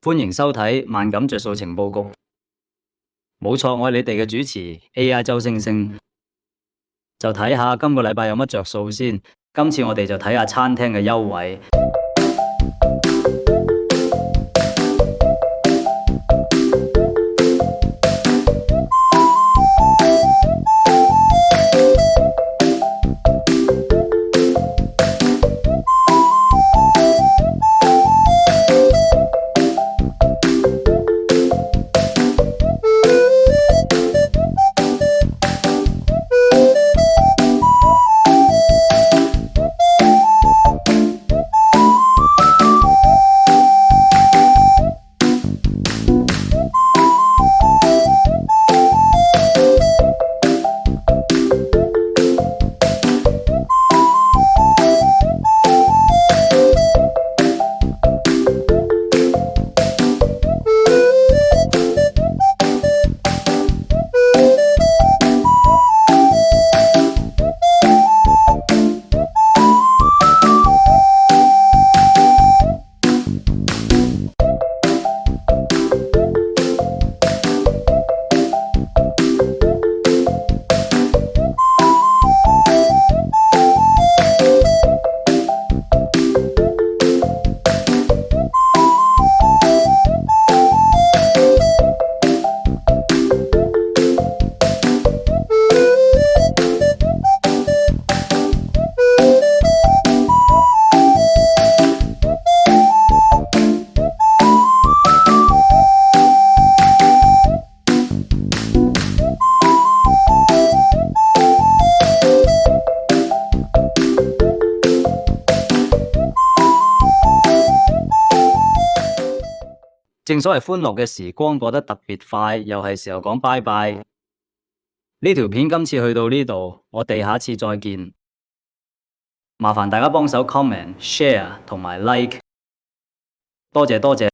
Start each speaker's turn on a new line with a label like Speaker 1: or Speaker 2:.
Speaker 1: 歡迎收睇萬感着數情報局。冇錯，我係你哋嘅主持 AI 周星星。就睇下今個禮拜有乜着數先。今次我哋就睇下餐廳嘅優惠。正所謂歡樂嘅時光過得特別快，又係時候講拜拜。呢條片今次去到呢度，我哋下次再見。麻煩大家幫手 comment、share 同埋 like，多謝多謝。